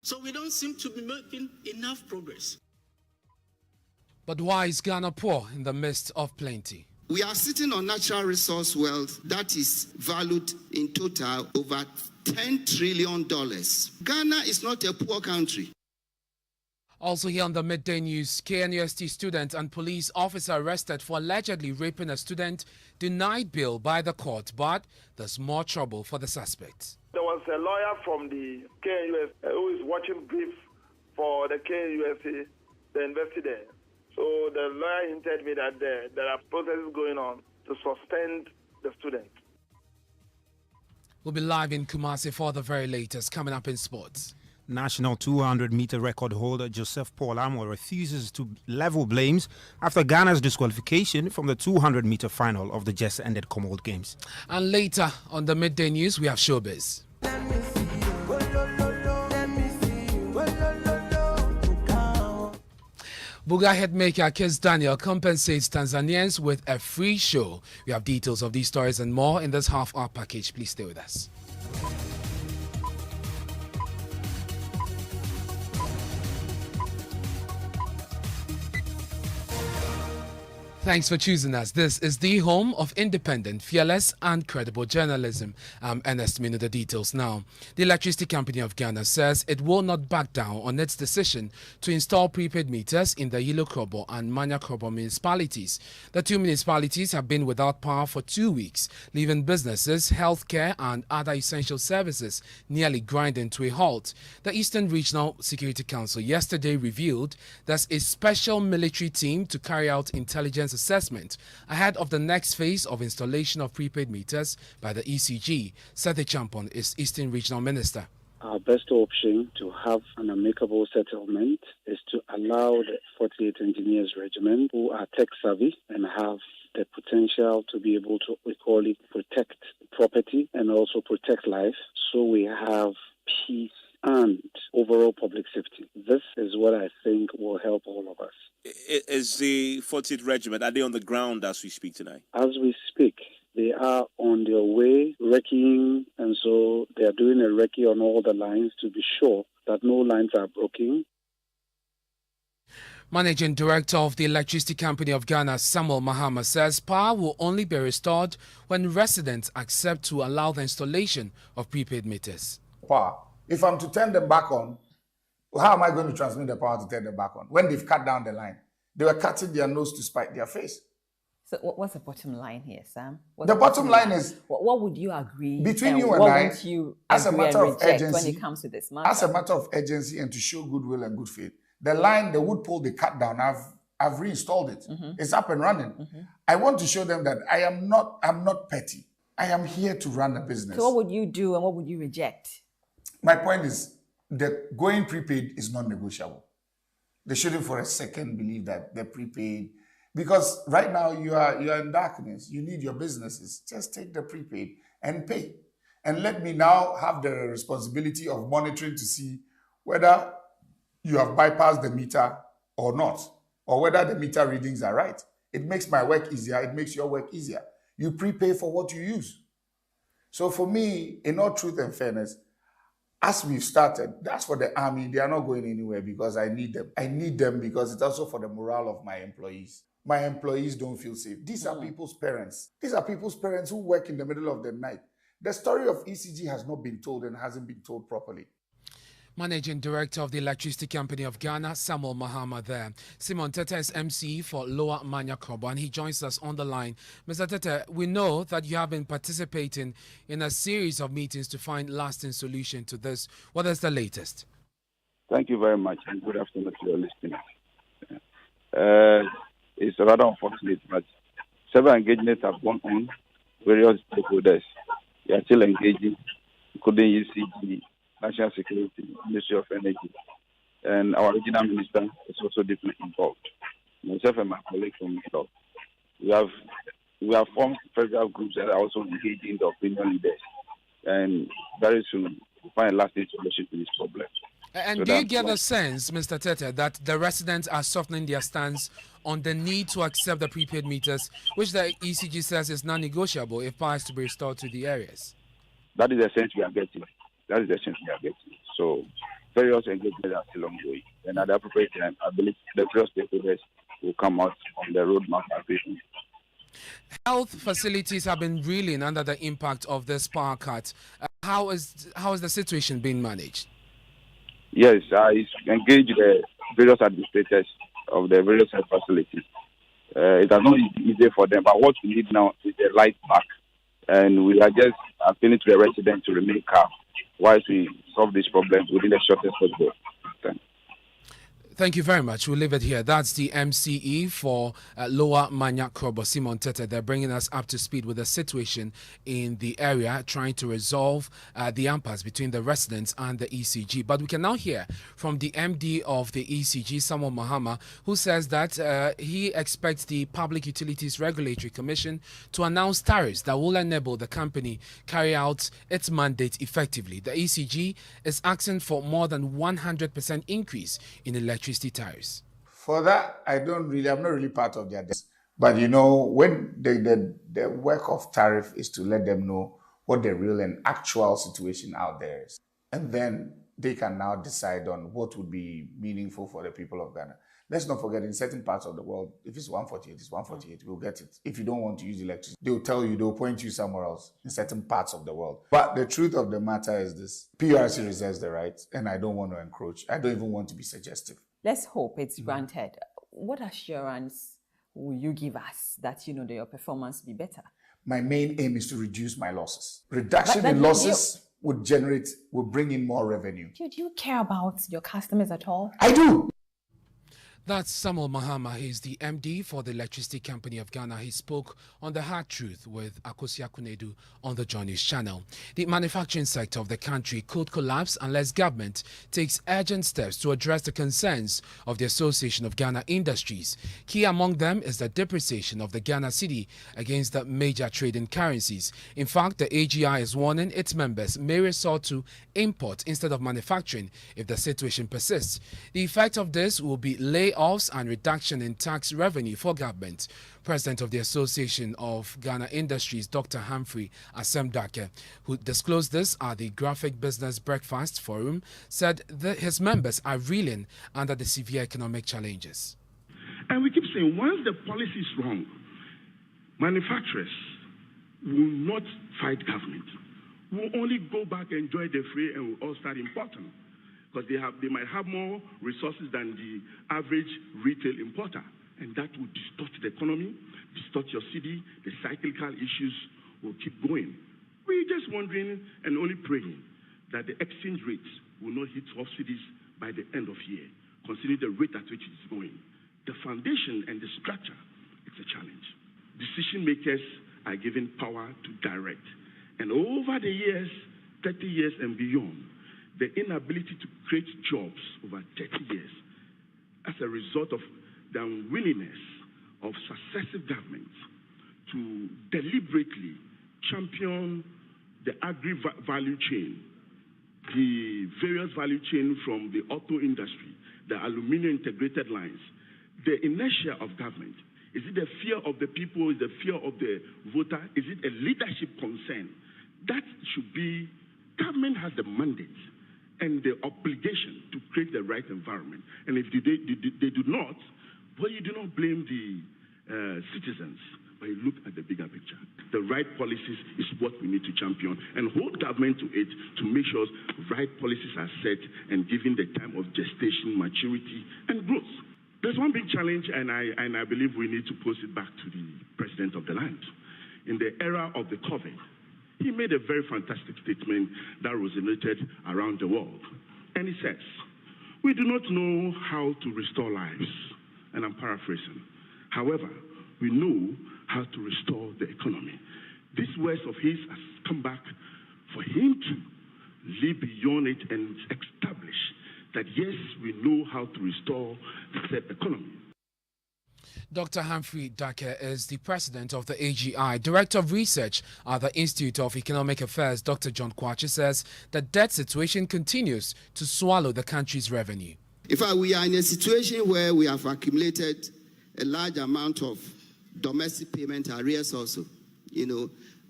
So we don't seem to be making enough progress. But why is Ghana poor in the midst of plenty? We are sitting on natural resource wealth that is valued in total over $10 trillion. Ghana is not a poor country. Also here on the Midday News, KNUST student and police officer arrested for allegedly raping a student, denied bail by the court, but there's more trouble for the suspect. There was a lawyer from the KNUST who is watching brief for the KNUST, the university there. So the lawyer hinted me that there are processes going on to suspend the student. We'll be live in Kumasi for the very latest coming up in sports. National 200-meter record holder Joseph Paul Amo refuses to level blames after Ghana's disqualification from the 200-meter final of the just ended Commonwealth Games. And later on the Midday News, we have showbiz. Buga headmaker Kiss Daniel compensates Tanzanians with a free show. We have details of these stories and more in this half-hour package. Please stay with us. Thanks for choosing us. This is the home of independent, fearless and credible journalism. I'm Ernest. The details now. The Electricity Company of Ghana says it will not back down on its decision to install prepaid meters in the Yilo Krobo and Manya Krobo municipalities. The two municipalities have been without power for 2 weeks, leaving businesses, healthcare and other essential services nearly grinding to a halt. The Eastern Regional Security Council yesterday revealed there's a special military team to carry out intelligence assessment ahead of the next phase of installation of prepaid meters by the ECG. Seth Champon is Eastern Regional Minister. Our best option to have an amicable settlement is to allow the 48 Engineers Regiment, who are tech savvy and have the potential to be able to equally protect property and also protect life, so we have peace and overall public safety. This is what I think will help all of us. Is the 40th Regiment, are they on the ground as we speak tonight? As we speak, they are on their way, recceing, and so they are doing a recce on all the lines to be sure that no lines are broken. Managing Director of the Electricity Company of Ghana, Samuel Mahama, says power will only be restored when residents accept to allow the installation of prepaid meters. Power. If I'm to turn them back on, how am I going to transmit the power to turn them back on? When they've cut down the line, they were cutting their nose to spite their face. So what's the bottom line here, Sam? The bottom line is... What would you agree between you and I, as a matter of urgency, when it comes to this matter? As a matter of urgency and to show goodwill and good faith, the line, the wood pole they cut down, I've reinstalled it. Mm-hmm. It's up and running. Mm-hmm. I want to show them that I'm not petty. I am here to run a business. So what would you do and what would you reject? My point is, the going prepaid is non-negotiable. They shouldn't for a second believe that they're prepaid. Because right now you are in darkness. You need your businesses. Just take the prepaid and pay. And let me now have the responsibility of monitoring to see whether you have bypassed the meter or not, or whether the meter readings are right. It makes my work easier. It makes your work easier. You prepay for what you use. So for me, in all truth and fairness, as we've started, that's for the army. They are not going anywhere because I need them. I need them because it's also for the morale of my employees. My employees don't feel safe. These are people's parents. These are people's parents who work in the middle of the night. The story of ECG has not been told and hasn't been told properly. Managing Director of the Electricity Company of Ghana, Samuel Mahama there. Simon Tete is MC for Lower Manya Krobo, and he joins us on the line. Mr. Tete, we know that you have been participating in a series of meetings to find lasting solution to this. What is the latest? Thank you very much, and good afternoon to your listeners. It's rather unfortunate, but several engagements have gone on, various stakeholders. We are still engaging, including ECG, National Security, Ministry of Energy, and our regional minister is also deeply involved. Myself and my colleague from Midday. We have formed federal groups that are also engaging the opinion leaders, and very soon we'll find a lasting solution to this problem. And so do you get the sense, Mr. Tete, that the residents are softening their stance on the need to accept the prepaid meters, which the ECG says is non-negotiable if power is to be restored to the areas? That is the sense we are getting. So various engagements are still ongoing. And at the appropriate time, I believe the various stakeholders will come out on the roadmap agreement. Health facilities have been reeling under the impact of this power cut. How is the situation being managed? Yes, I engage the various administrators of the various health facilities. It has not been easy for them, but what we need now is a light back. And we are just appealing to the residents to remain calm whilst we solve these problems within the shortest possible time. Thank you very much. We'll leave it here. That's the MCE for Lower Manyak Krobo, Simon Tete. They're bringing us up to speed with the situation in the area, trying to resolve the impasse between the residents and the ECG. But we can now hear from the MD of the ECG, Samuel Mahama, who says that he expects the Public Utilities Regulatory Commission to announce tariffs that will enable the company carry out its mandate effectively. The ECG is asking for more than 100% increase in electricity tariffs. For that, I'm not really part of their desk. But when the work of tariff is to let them know what the real and actual situation out there is. And then they can now decide on what would be meaningful for the people of Ghana. Let's not forget, in certain parts of the world, if it's 148, it's 148, we'll get it. If you don't want to use electricity, they'll tell you, they'll point you somewhere else in certain parts of the world. But the truth of the matter is this: PRC reserves the right, and I don't want to encroach. I don't even want to be suggestive. Let's hope it's granted. What assurance will you give us that, your performance will be better? My main aim is to reduce my losses. Reduction in losses would bring in more revenue. Do you care about your customers at all? I do. That's Samuel Mahama. He's the MD for the Electricity Company of Ghana. He spoke on The Hard Truth with Akosia Kunedu on the Joy News channel. The manufacturing sector of the country could collapse unless government takes urgent steps to address the concerns of the Association of Ghana Industries. Key among them is the depreciation of the Ghana cedi against the major trading currencies. In fact, the AGI is warning its members may resort to import instead of manufacturing if the situation persists. The effect of this will be layoffs and reduction in tax revenue for government. President of the Association of Ghana Industries, Dr. Humphrey Asemdake, who disclosed this at the Graphic Business Breakfast Forum, said that his members are reeling under the severe economic challenges. And we keep saying, once the policy is wrong, manufacturers will not fight government. We'll only go back and enjoy the free and we'll all start importing. Because they might have more resources than the average retail importer. And that will distort the economy, distort your city, the cyclical issues will keep going. We're just wondering and only praying that the exchange rates will not hit subsidies by the end of year, considering the rate at which it is going. The foundation and the structure, it's a challenge. Decision makers are given power to direct. And over the years, 30 years and beyond, the inability to create jobs over 30 years as a result of the unwillingness of successive governments to deliberately champion the agri-value chain, the various value chain from the auto industry, the aluminum integrated lines, the inertia of government. Is it the fear of the people? Is it the fear of the voter? Is it a leadership concern? That should be, government has the mandate and the obligation to create the right environment. And if they do not, well, you do not blame the citizens, but you look at the bigger picture. The right policies is what we need to champion and hold government to it to make sure right policies are set and given the time of gestation, maturity, and growth. There's one big challenge, and I believe we need to pose it back to the president of the land. In the era of the COVID, he made a very fantastic statement that resonated around the world. And he says, we do not know how to restore lives. And I'm paraphrasing. However, we know how to restore the economy. These words of his has come back for him to live beyond it and establish that, yes, we know how to restore the said economy. Dr. Humphrey Dake is the president of the AGI. Director of Research at the Institute of Economic Affairs, Dr. John Kwachi, says the debt situation continues to swallow the country's revenue. In fact, we are in a situation where we have accumulated a large amount of domestic payment arrears also.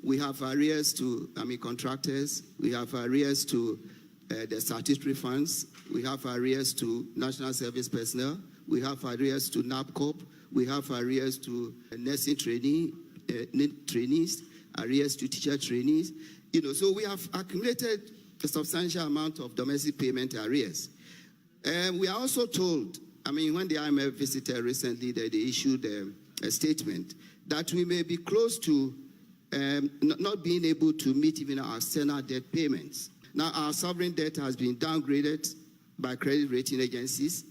We have arrears to contractors. We have arrears to the statutory funds. We have arrears to national service personnel. We have arrears to NAPCOP. We have arrears to nursing trainees, arrears to teacher trainees. So we have accumulated a substantial amount of domestic payment arrears. We are also told, when the IMF visited recently, that they issued a statement that we may be close to not being able to meet even our external debt payments. Now, our sovereign debt has been downgraded by credit rating agencies.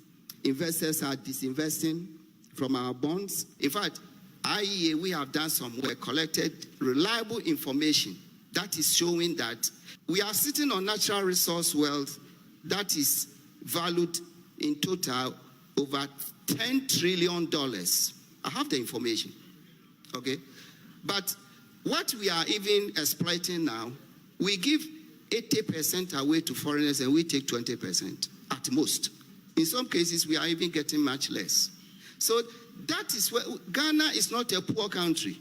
Investors are disinvesting from our bonds. In fact, IEA, we have done some work, collected reliable information that is showing that we are sitting on natural resource wealth that is valued in total over $10 trillion. I have the information, okay? But what we are even exploiting now, we give 80% away to foreigners and we take 20% at most. In some cases, we are even getting much less. So that is where Ghana is not a poor country.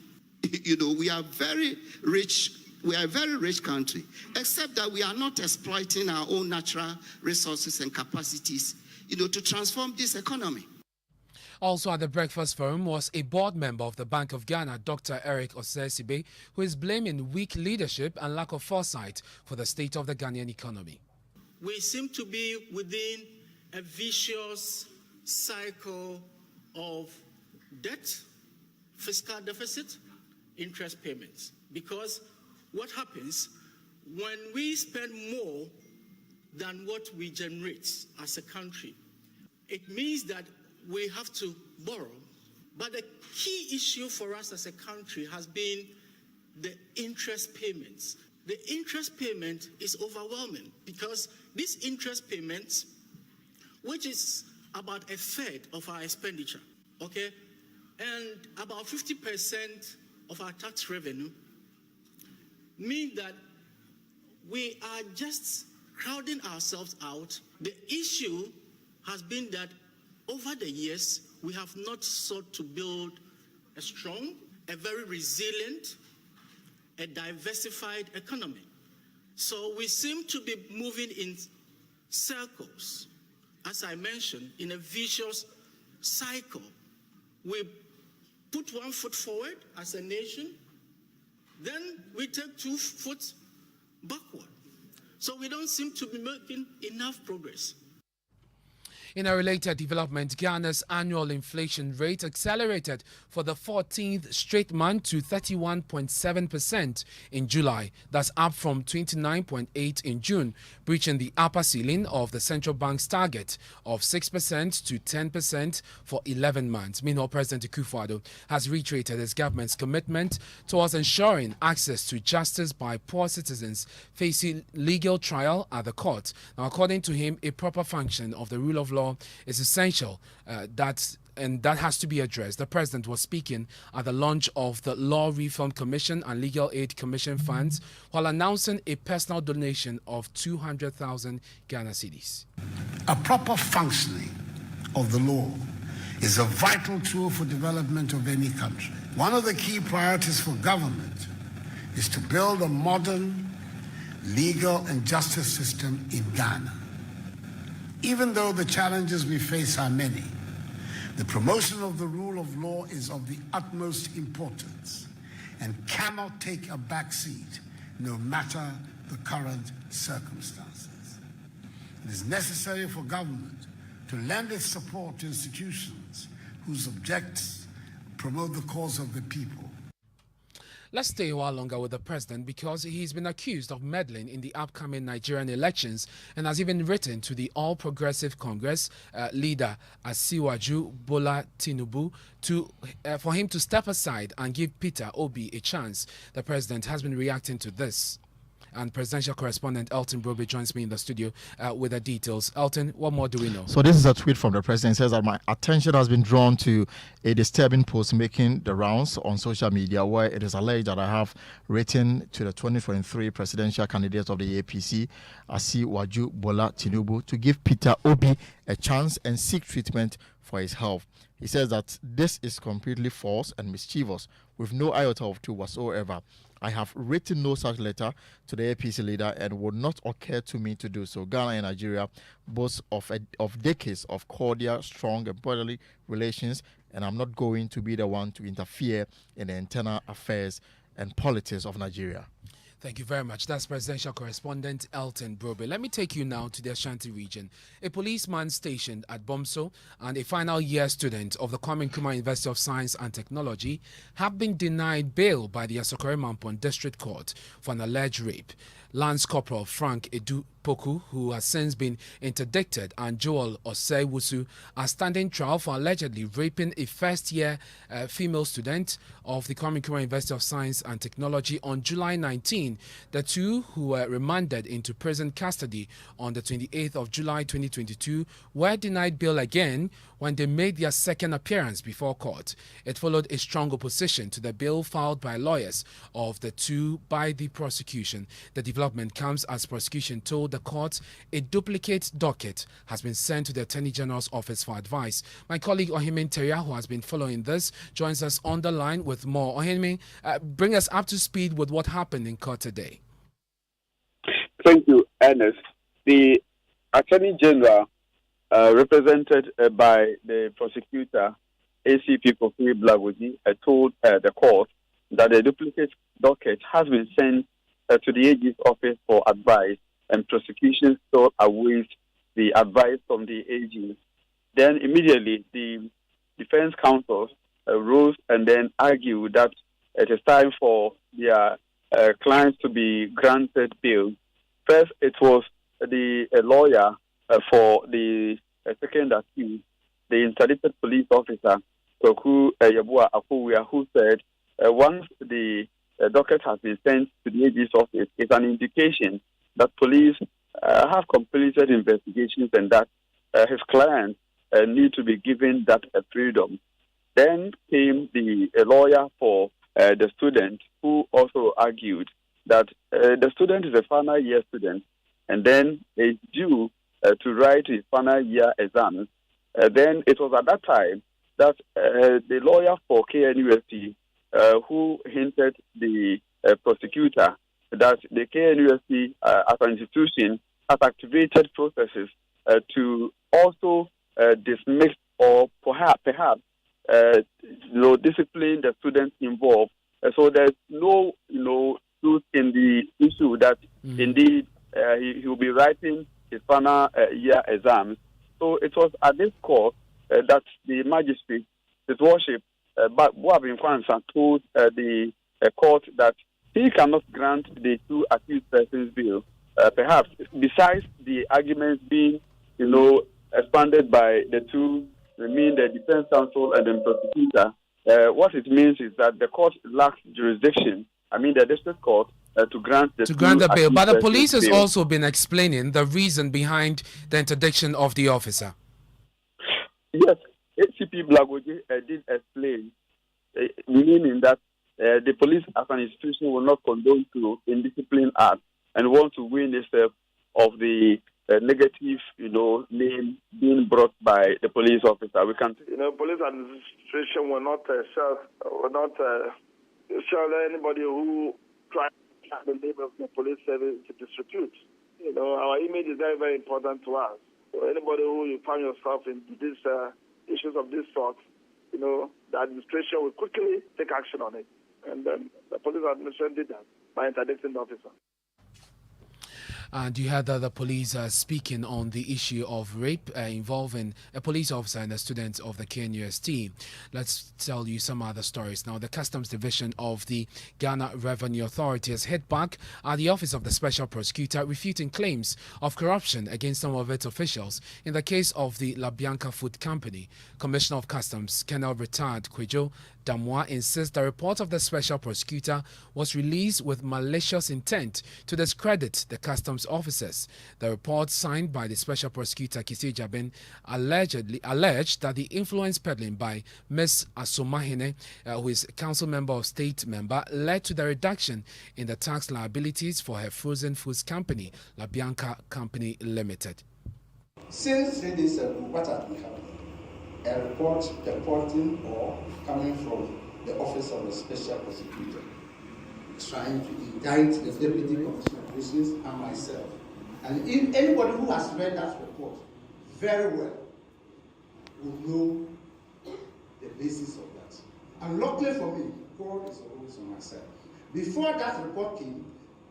We are very rich. We are a very rich country, except that we are not exploiting our own natural resources and capacities, to transform this economy. Also at the breakfast forum was a board member of the Bank of Ghana, Dr. Eric Osesibe, who is blaming weak leadership and lack of foresight for the state of the Ghanaian economy. We seem to be within a vicious cycle of debt, fiscal deficit, interest payments. Because what happens when we spend more than what we generate as a country, it means that we have to borrow. But the key issue for us as a country has been the interest payments. The interest payment is overwhelming because these interest payments, which is about a third of our expenditure, okay, and about 50% of our tax revenue, mean that we are just crowding ourselves out. The issue has been that over the years, we have not sought to build a strong, a very resilient, a diversified economy. So we seem to be moving in circles, as I mentioned, in a vicious cycle. We put one foot forward as a nation, then we take 2 foot backward. So we don't seem to be making enough progress. In a related development, Ghana's annual inflation rate accelerated for the 14th straight month to 31.7% in July. That's up from 29.8% in June, breaching the upper ceiling of the central bank's target of 6% to 10% for 11 months. Meanwhile, President Akufo-Addo has reiterated his government's commitment towards ensuring access to justice by poor citizens facing legal trial at the court. Now, according to him, a proper function of the rule of law is essential, that has to be addressed. The president was speaking at the launch of the Law Reform Commission and Legal Aid Commission funds while announcing a personal donation of 200,000 Ghana cedis. A proper functioning of the law is a vital tool for development of any country. One of the key priorities for government is to build a modern legal and justice system in Ghana. Even though the challenges we face are many, the promotion of the rule of law is of the utmost importance and cannot take a back seat no matter the current circumstances. It is necessary for government to lend its support to institutions whose objectives promote the cause of the people. Let's stay a while longer with the president because he's been accused of meddling in the upcoming Nigerian elections and has even written to the All Progressive Congress leader Asiwaju Bola Tinubu for him to step aside and give Peter Obi a chance. The president has been reacting to this. And presidential correspondent Elton Brobe joins me in the studio with the details. Elton, what more do we know? So this is a tweet from the president. It says that my attention has been drawn to a disturbing post making the rounds on social media where it is alleged that I have written to the 2023 presidential candidate of the APC, Asiwaju Bola Tinubu, to give Peter Obi a chance and seek treatment for his health. He says that this is completely false and mischievous. with no iota of truth whatsoever. I have written no such letter to the APC leader and would not occur to me to do so. Ghana and Nigeria boast of decades of cordial, strong, and brotherly relations, and I'm not going to be the one to interfere in the internal affairs and politics of Nigeria. Thank you very much. That's presidential correspondent Elton Brobe. Let me take you now to the Ashanti region. A policeman stationed at Bomso and a final year student of the Kwame Nkrumah University of Science and Technology have been denied bail by the Asokore Mampon District Court for an alleged rape. Lance Corporal Frank Edu Poku, who has since been interdicted, and Joel Osei-Wusu are standing trial for allegedly raping a first-year female student of the Kwame Nkrumah University of Science and Technology on July 19. The two, who were remanded into prison custody on the 28th of July 2022, were denied bail again when they made their second appearance before court. It followed a strong opposition to the bail filed by lawyers of the two by the prosecution. The development comes as prosecution told the court a duplicate docket has been sent to the Attorney General's office for advice. My colleague Ohimin Teria, who has been following this, joins us on the line with more. Ohimin, bring us up to speed with what happened in court today. Thank you, Ernest. The Attorney General, represented by the prosecutor, ACP Kofi Blagoji, told the court that the duplicate docket has been sent to the AG's office for advice, and prosecution still awaits the advice from the AG. Then immediately the defense counsel rose and then argued that it is time for their clients to be granted bail. First, it was the lawyer for the second accused, the interdicted police officer, Toku Yabua Akuya, who said once the docket has been sent to the AG's office, it's an indication that police have completed investigations and that his clients need to be given that freedom. Then came the lawyer for the student, who also argued that the student is a final year student and then is due to write his final year exams. Then it was at that time that the lawyer for KNUST, who hinted the prosecutor that the KNUST as an institution has activated processes to also dismiss or perhaps discipline the students involved. So there's no truth in the issue that indeed he will be writing his final year exams. So it was at this court that the magistrate, His Worship, Boabin Kwanza, told the court that he cannot grant the two accused persons bail. Perhaps besides the arguments being, expanded by the two, the defense counsel and the prosecutor, what it means is that the court lacks jurisdiction. The district court to grant the bail. But the police has also been explaining the reason behind the interdiction of the officer. Yes, ACP Blagoji did explain, meaning that the police as an institution will not condone to indiscipline acts and want to win itself of the negative, name being brought by the police officer. We can, police administration will not shall anybody who tries the name of the police service to disrepute. Our image is very, very important to us. So anybody who you find yourself in these issues of this sort, the administration will quickly take action on it. And then the police administration did that by interdicting the officer. And you had the police speaking on the issue of rape involving a police officer and a student of the KNUST. Let's tell you some other stories now. The Customs Division of the Ghana Revenue Authority has hit back at the Office of the Special Prosecutor, refuting claims of corruption against some of its officials in the case of the La Bianca Food Company. Commissioner of Customs, Colonel Retired Kojo Damwa, insists the report of the Special Prosecutor was released with malicious intent to discredit the customs officers. The report, signed by the Special Prosecutor Kisi Jabin, alleged that the influence peddling by Ms. Asomahene, who is Council Member of State member, led to the reduction in the tax liabilities for her frozen foods company, La Bianca Company Limited. Since 3 days ago, what had been happening? A report purporting or coming from the Office of the Special Prosecutor trying to indict the Deputy Commissioner of Prisons and myself. And if anybody who has read that report very well will know the basis of that. And luckily for me, God is always on my side. Before that report came,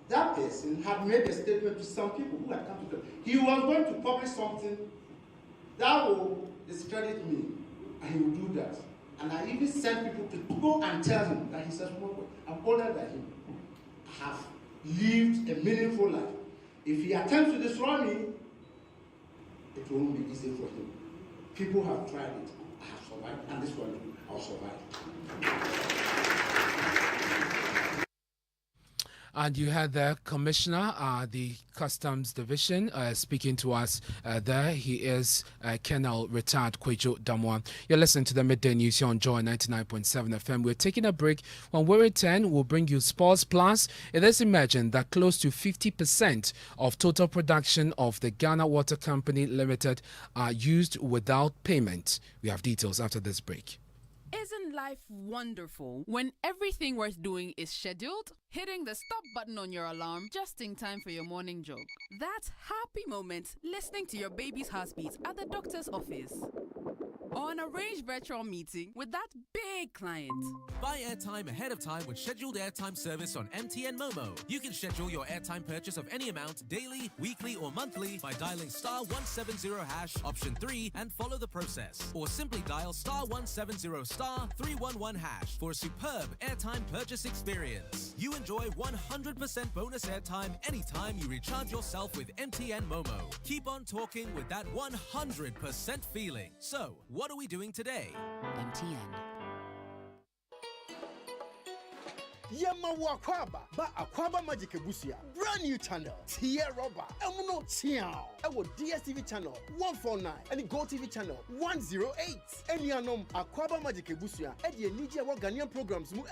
that person had made a statement to some people who had come to them. He was going to publish something that will discredit me, and he will do that. And I even sent people to go and tell him that he's a smoker. I'm older than him. I have lived a meaningful life. If he attempts to destroy me, it won't be easy for him. People have tried it. I have survived, and this one I'll survive. And you had the commissioner, the Customs Division, speaking to us there. He is Colonel retired Kojo Damwa. You're listening to the Midday News here on Joy99.7 FM. We're taking a break. When we return, we'll bring you Sports Plus. It is imagined that close to 50% of total production of the Ghana Water Company Limited are used without payment. We have details after this break. Isn't life wonderful when everything worth doing is scheduled? Hitting the stop button on your alarm just in time for your morning jog. That happy moment listening to your baby's heartbeat at the doctor's office. Or an arranged virtual meeting with that big client. Buy airtime ahead of time with scheduled airtime service on MTN Momo. You can schedule your airtime purchase of any amount daily, weekly, or monthly by dialing *170# option 3 and follow the process. Or simply dial *170*311# for a superb airtime purchase experience. You enjoy 100% bonus airtime anytime you recharge yourself with MTN Momo. Keep on talking with that 100% feeling. So, what are we doing today? MTN. Yema Wakwaba, ba Akwaba Magic Ebusia, brand new channel, Tia Roba, Emuno Tiao, Ewo DSTV channel 149, and Go TV channel 108. Enianom Akwaba Magic Ebusia, Eddie Nidia Ghanaian programs mu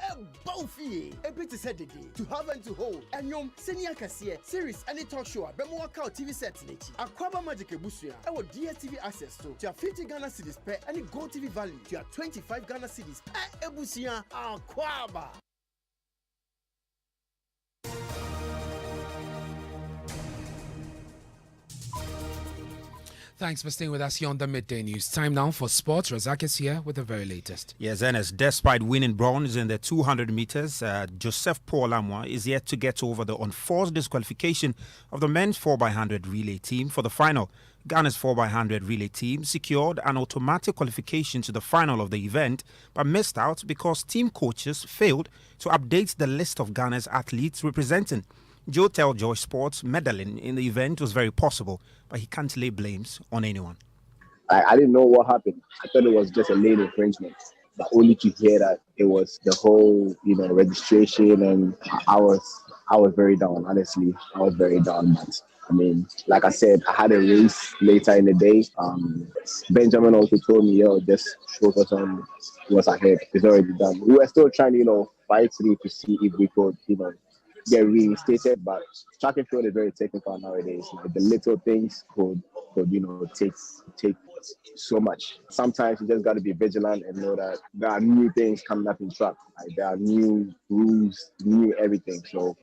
Baufi, Ebi to set the day, to have and to hold, Enyom, Senior Cassia, series, and talk show, Bemo Wakao TV set Nichi, Akwaba Magic Ebusia, Ewo DSTV access to your 50 Ghana cedis per, and Go TV value to your 25 Ghana cedis per Ebusia, Akwaba. Thanks for staying with us here on the Midday News. Time now for sports. Razak is here with the very latest. Yes, Ernest, despite winning bronze in the 200 meters, Joseph Paul Amwa is yet to get over the unforced disqualification of the men's 4x100 relay team for the final. Ghana's 4x100 relay team secured an automatic qualification to the final of the event, but missed out because team coaches failed to update the list of Ghana's athletes representing. Joe tell Joy Sports medaling in the event was very possible, but he can't lay blames on anyone. I didn't know what happened. I thought it was just a lane infringement, but only to hear that it was the whole, registration, and I was very down. Honestly, I was very down. But I mean, like I said, I had a race later in the day. Benjamin also told me, just focus on what's ahead. It's already done. We were still trying to, fight through to see if we could, get reinstated, but track and field is very technical nowadays. The little things could take so much. Sometimes you just got to be vigilant and know that there are new things coming up in track. There are new rules, new everything. So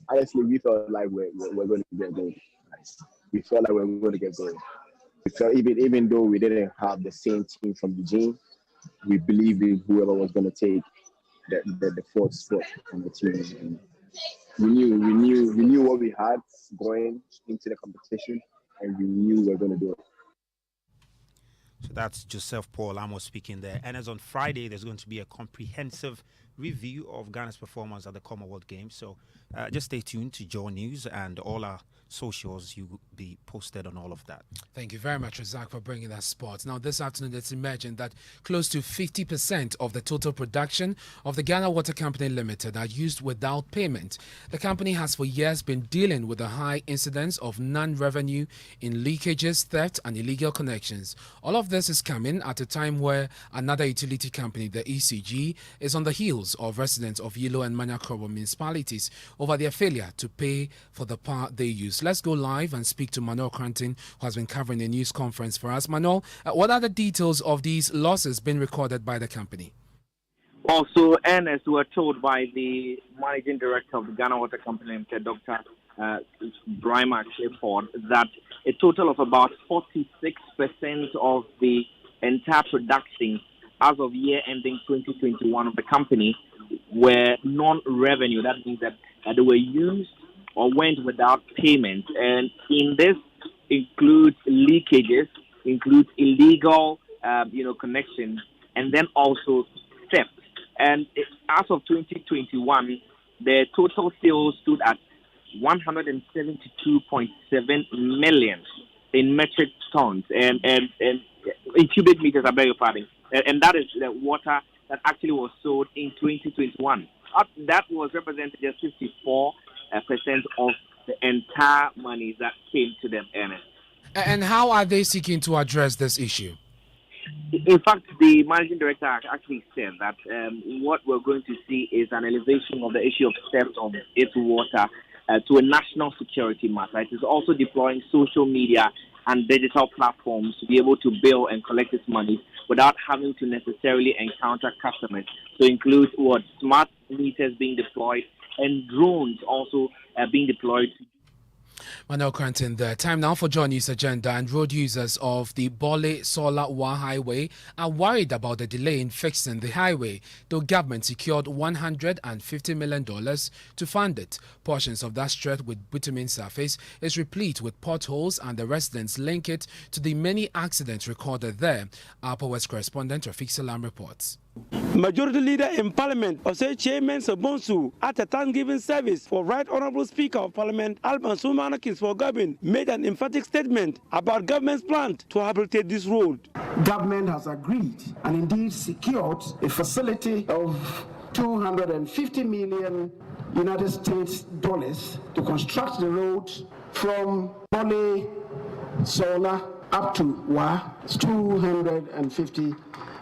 honestly, we felt like we're going to get going. We felt like we're going to get going. We felt even though we didn't have the same team from Eugene, we believed in whoever was going to take the fourth spot on the team. And we knew what we had going into the competition, and we knew we were going to do it. So that's Joseph Paul Amos speaking there. And as on Friday, there's going to be a comprehensive review of Ghana's performance at the Commonwealth Games. So just stay tuned to Joy News and all our socials. You will be posted on all of that. Thank you very much, Razak, for bringing us sports. Now, this afternoon, it's imagined that close to 50% of the total production of the Ghana Water Company Limited are used without payment. The company has for years been dealing with a high incidence of non-revenue in leakages, theft, and illegal connections. All of this is coming at a time where another utility company, the ECG, is on the heels of residents of Yilo and Manyakrobo municipalities over their failure to pay for the power they use. Let's go live and speak to Manu Cranton, who has been covering the news conference for us. Manu, what are the details of these losses being recorded by the company? Also, Ernest, we were told by the managing director of the Ghana Water Company Limited, Dr. Brima Clifford, that a total of about 46% of the entire production as of year ending 2021 of the company were non-revenue. That means that they were used or went without payment. And in this includes leakages, includes illegal, connections, and then also theft. And as of 2021, the total sales stood at 172.7 million in metric tons and in cubic meters, I beg your pardon. And that is the water that actually was sold in 2021. That was represented just 54% of the entire money that came to them, Ernest. And how are they seeking to address this issue? In fact, the managing director actually said that what we're going to see is an elevation of the issue of theft of its water to a national security matter. It is also deploying social media and digital platforms to be able to bill and collect its money without having to necessarily encounter customers. So includes smart meters being deployed and drones also being deployed. Manu Cranton there. Time now for Joy News Agenda. And road users of the Bole Sola Wa Highway are worried about the delay in fixing the highway, though government secured $150 million to fund it. Portions of that stretch with bitumen surface is replete with potholes, and the residents link it to the many accidents recorded there. Upper West correspondent Rafik Salam reports. Majority Leader in Parliament, Osei Chairman Sabonsu, at a Thanksgiving service for Right Honourable Speaker of Parliament, Alban Sumanakis for Government, made an emphatic statement about government's plan to rehabilitate this road. Government has agreed and indeed secured a facility of $250 million United States dollars to construct the road from Bole Sola up to Wa. It's $250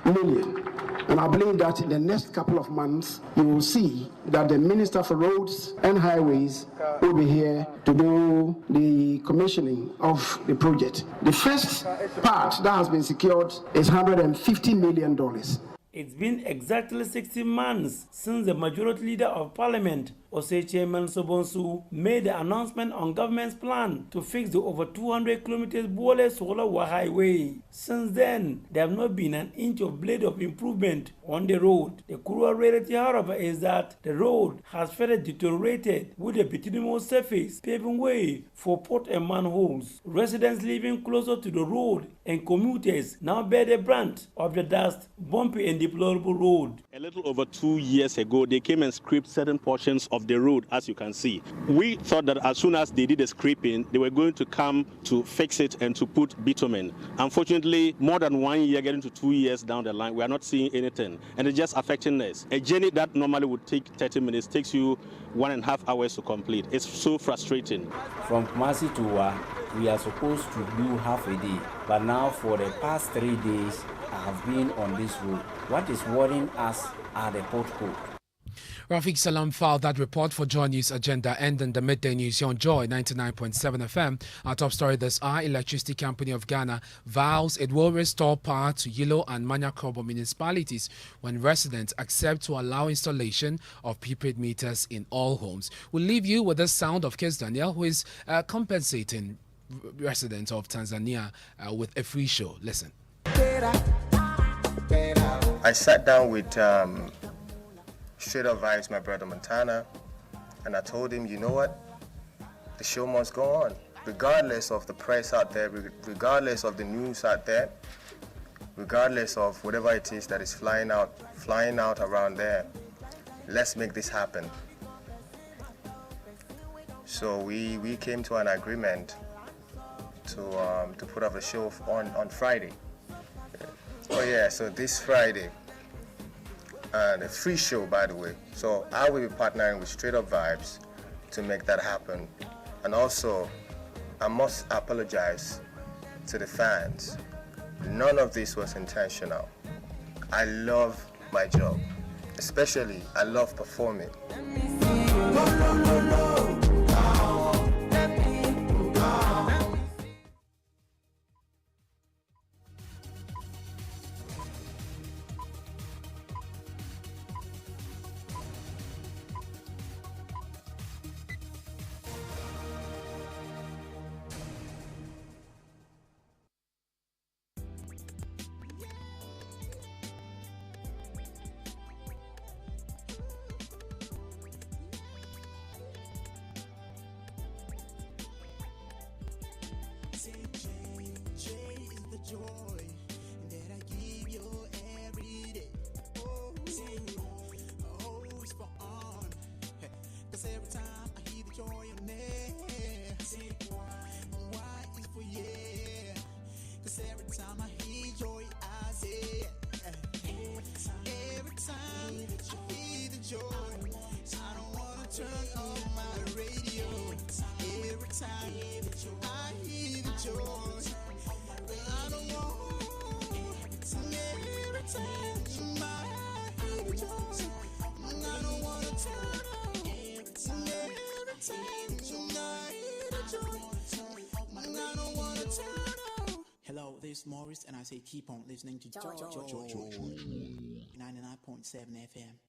million. And I believe that in the next couple of months, you will see that the Minister for Roads and Highways will be here to do the commissioning of the project. The first part that has been secured is $150 million. It's been exactly 60 months since the Majority Leader of Parliament, Osei Chairman Sobonsu, made the announcement on government's plan to fix the over 200 kilometers Bole Sola Wa Highway. Since then, there have not been an inch of blade of improvement on the road. The cruel reality, however, is that the road has further deteriorated with a bituminous surface paving way for pot and manholes. Residents living closer to the road and commuters now bear the brunt of the dust, bumpy and deplorable road. A little over 2 years ago, they came and scraped certain portions of the road, as you can see. We thought that as soon as they did the scraping, they were going to come to fix it and to put bitumen. Unfortunately, more than 1 year, getting to 2 years down the line, we are not seeing anything, and it's just affecting us. A journey that normally would take 30 minutes takes you 1.5 hours to complete. It's so frustrating. From Kumasi to Wa, we are supposed to do half a day, but now for the past 3 days, I have been on this road. What is worrying us are the potholes. Rafik Salam filed that report for Joy News Agenda, ending the midday news here on Joy 99.7 FM. Our top story this hour: Electricity Company of Ghana vows it will restore power to Yilo and Manya-Krobo municipalities when residents accept to allow installation of prepaid meters in all homes. We'll leave you with the sound of Kis Daniel, who is compensating residents of Tanzania with a free show. Listen. I sat down with Straight Up Vibes, my brother Montana, and I told him, you know what? The show must go on. Regardless of the press out there, regardless of the news out there, regardless of whatever it is that is flying out around there, let's make this happen. So we came to an agreement to put up a show on Friday. Oh yeah, so this Friday, and a free show, by the way. So I will be partnering with Straight Up Vibes to make that happen. And also, I must apologize to the fans. None of this was intentional. I love my job. Especially, I love performing. joy that I give you every day. Oh, it's for on. Cause every time I hear the joy in there, why it's for yeah. Cause every time I hear joy, I say every time I hear the joy, I don't wanna turn on my radio. Every time I hear the joy, I don't want. Every time I hear the joy, I don't wanna turn on. Every time I hear the joy, I don't wanna turn on. Hello, this is Morris, and I say keep on listening to Joy 99.7 FM.